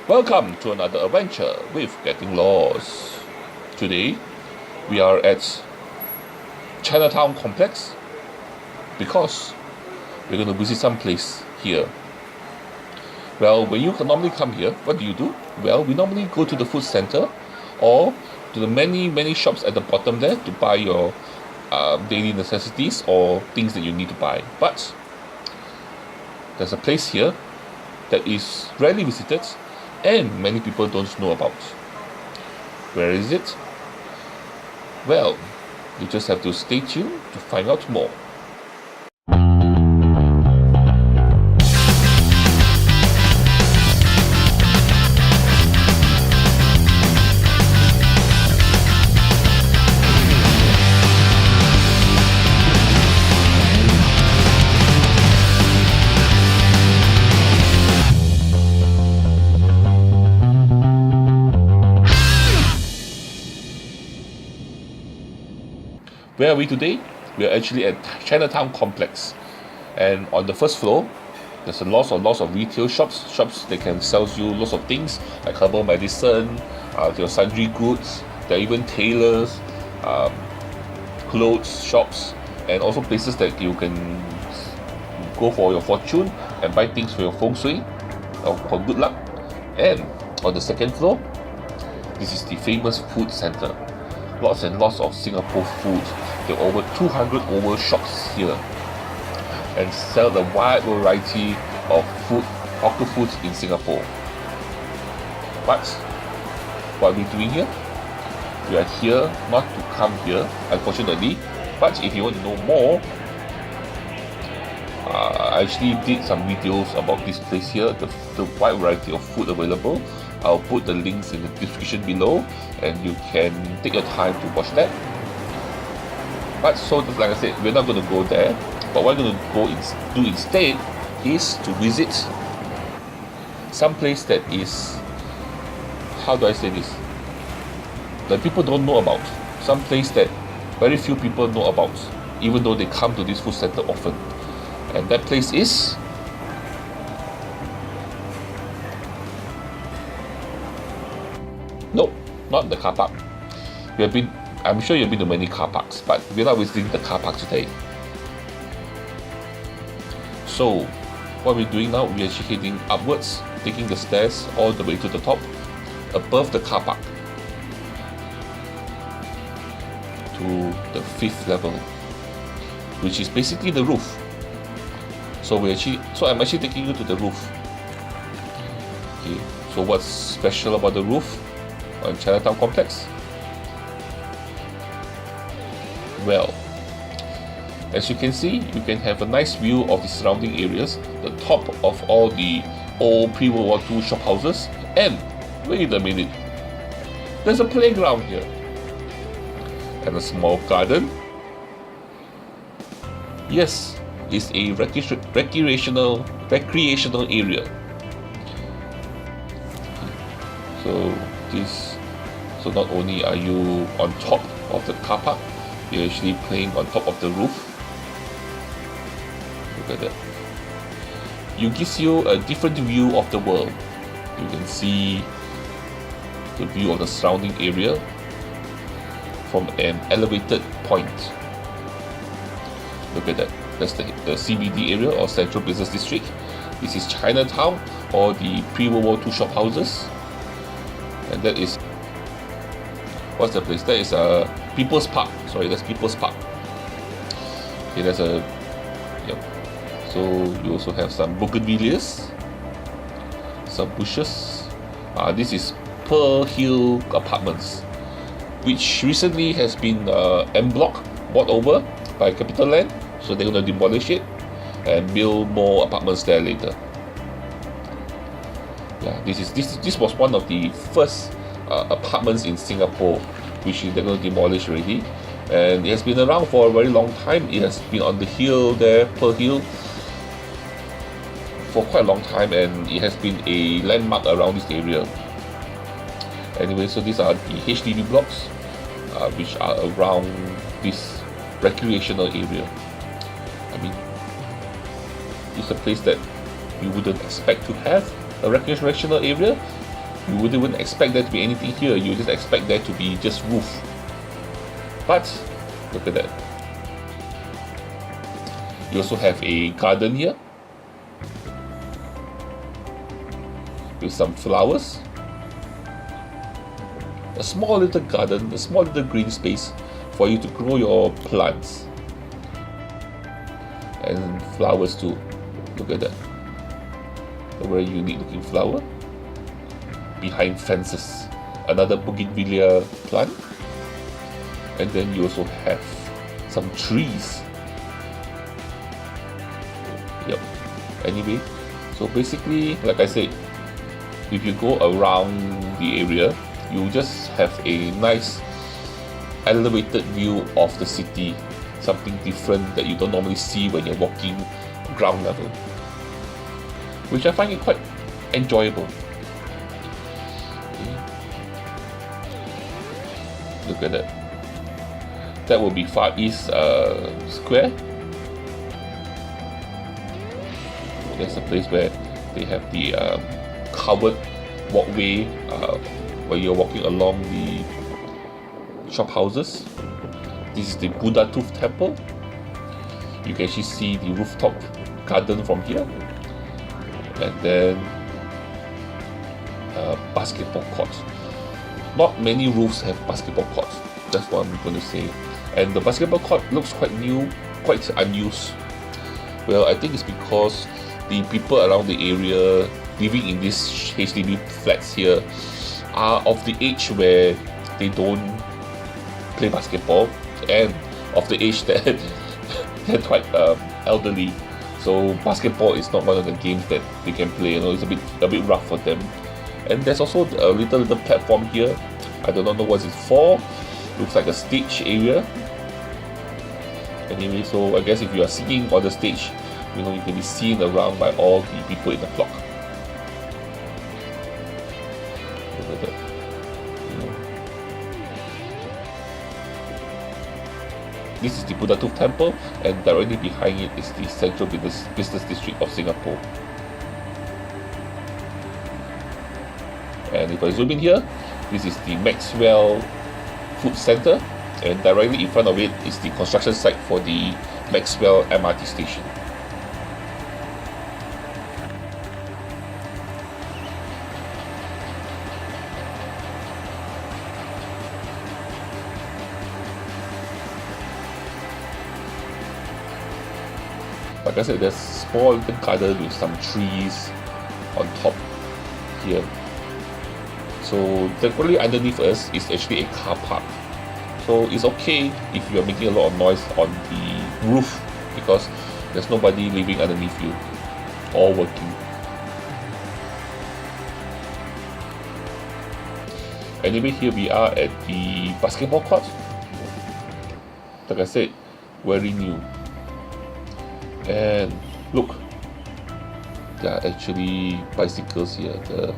Welcome to another adventure with Getting Lost. Today we are at Chinatown Complex because we're going to visit some place here. Well, when you normally come here, what do? Well, we normally go to the food center or to the many shops at the bottom there to buy your daily necessities or things that you need to buy. But there's a place here that is rarely visited and many people don't know about. Where is it? Well, you just have to stay tuned to find out more. Where are we today? We are actually at Chinatown Complex, and on the first floor there's lots of retail shops that can sell you lots of things like herbal medicine, your sundry goods. There are even tailors, clothes shops, and also places that you can go for your fortune and buy things for your feng shui or for good luck. And on the second floor, this is the famous food center. Lots and lots of Singapore food. There are over 200 shops here and sell a wide variety of food, hawker foods in Singapore. But what are we doing here? We are here not to come here, unfortunately. But if you want to know more, I actually did some videos about this place here, the wide variety of food available. I'll put the links in the description below and you can take your time to watch that. But so, like I said, we're not going to go there. But what we're going to do instead is to visit some place that is, how do I say this, that people don't know about. Some place that very few people know about, even though they come to this food center often. And that place is no, not the car park. I'm sure you've been to many car parks, but we're not visiting the car park today. So, what we're doing now, we're actually heading upwards, taking the stairs all the way to the top, above the car park, to the 5th level, which is basically the roof. So I'm actually taking you to the roof. Okay, so what's special about the roof on Chinatown Complex? Well, as you can see, you can have a nice view of the surrounding areas, the top of all the old pre-World War II shop houses, and wait a minute, there's a playground here, and a small garden. Yes, it's a recreational area. So not only are you on top of the car park, you're actually playing on top of the roof. Look at that. It gives you a different view of the world. You can see the view of the surrounding area from an elevated point. Look at that. That's the CBD area or Central Business District. This is Chinatown or the pre-World War II shop houses. And that is, what's the place? That is People's Park. Sorry, that's People's Park. Okay, that's so you also have some bougainvilleas, some bushes. This is Pearl Hill Apartments, which recently has been en bloc bought over by Capital Land. So they're going to demolish it and build more apartments there later. Yeah, this was one of the first apartments in Singapore, which they're going to demolish already, and it has been around for a very long time. It has been on the hill there, Pearl Hill, for quite a long time, and it has been a landmark around this area. Anyway, so these are the HTV blocks which are around this recreational area. I mean, it's a place that you wouldn't expect to have a recreational area. You wouldn't expect there to be anything here. You just expect there to be just roof. But look at that. You also have a garden here with some flowers. A small little garden, a small little green space for you to grow your plants. And flowers too. Look at that. A very unique looking flower. Behind fences. Another bougainvillea plant. And then you also have some trees. Yep. Anyway, so basically, like I said, if you go around the area, you just have a nice elevated view of the city. Something different that you don't normally see when you're walking ground level, which I find it quite enjoyable. Okay. Look at that. That will be Far East Square. There's a place where they have the covered walkway where you're walking along the shop houses. This is the Buddha Tooth Temple. You can actually see the rooftop garden from here. And then basketball courts. Not many roofs have basketball courts. That's what I'm going to say. And the basketball court looks quite new, quite unused. Well, I think it's because the people around the area living in these HDB flats here are of the age where they don't play basketball, and of the age that they're quite elderly. So basketball is not one of the games that they can play. You know, it's a bit rough for them. And there's also a little platform here. I do not know what it's for. Looks like a stage area. Anyway, so I guess if you are sitting on the stage, you know, you can be seen around by all the people in the flock. Look at that. You know. This is the Buddha Tooth Temple, and directly behind it is the Central Business District of Singapore. And if I zoom in here, this is the Maxwell Food Centre, and directly in front of it is the construction site for the Maxwell MRT station. Like I said, there's a small little garden with some trees on top here. So directly underneath us is actually a car park. So it's okay if you're making a lot of noise on the roof, because there's nobody living underneath you or working. Anyway, here we are at the basketball court. Like I said, very new. And look, there are actually bicycles here, the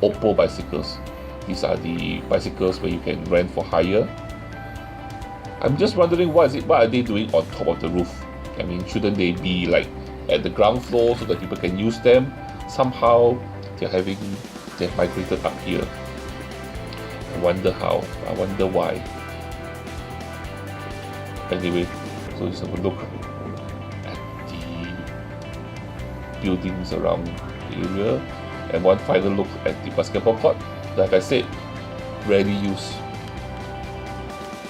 Oppo bicycles. These are the bicycles where you can rent for hire. I'm just wondering what are they doing on top of the roof? I mean, shouldn't they be like at the ground floor so that people can use them? Somehow they've migrated up here. I wonder how. I wonder why. Anyway, so let's have a look at the buildings around the area, and one final look at the basketball court. Like I said, rarely used,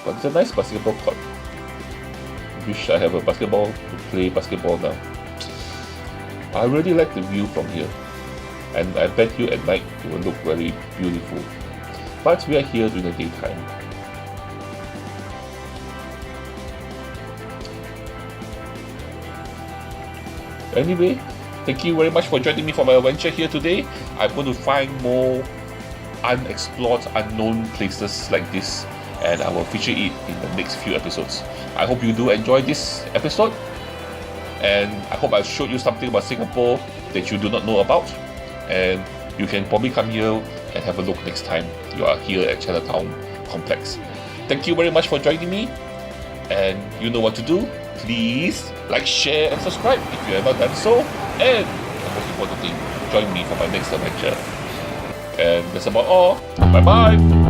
but it's a nice basketball court. Wish I have a basketball to play basketball now. I really like the view from here, and I bet you at night it will look very beautiful. But we are here during the daytime. Anyway, thank you very much for joining me for my adventure here today. I'm going to find more unexplored, unknown places like this, and I will feature it in the next few episodes. I hope you do enjoy this episode, and I hope I showed you something about Singapore that you do not know about, and you can probably come here and have a look next time you are here at Chinatown Complex. Thank you very much for joining me, and you know what to do. Please like, share and subscribe if you have not done so, and the most important thing, join me for my next adventure. And that's about all. Bye bye.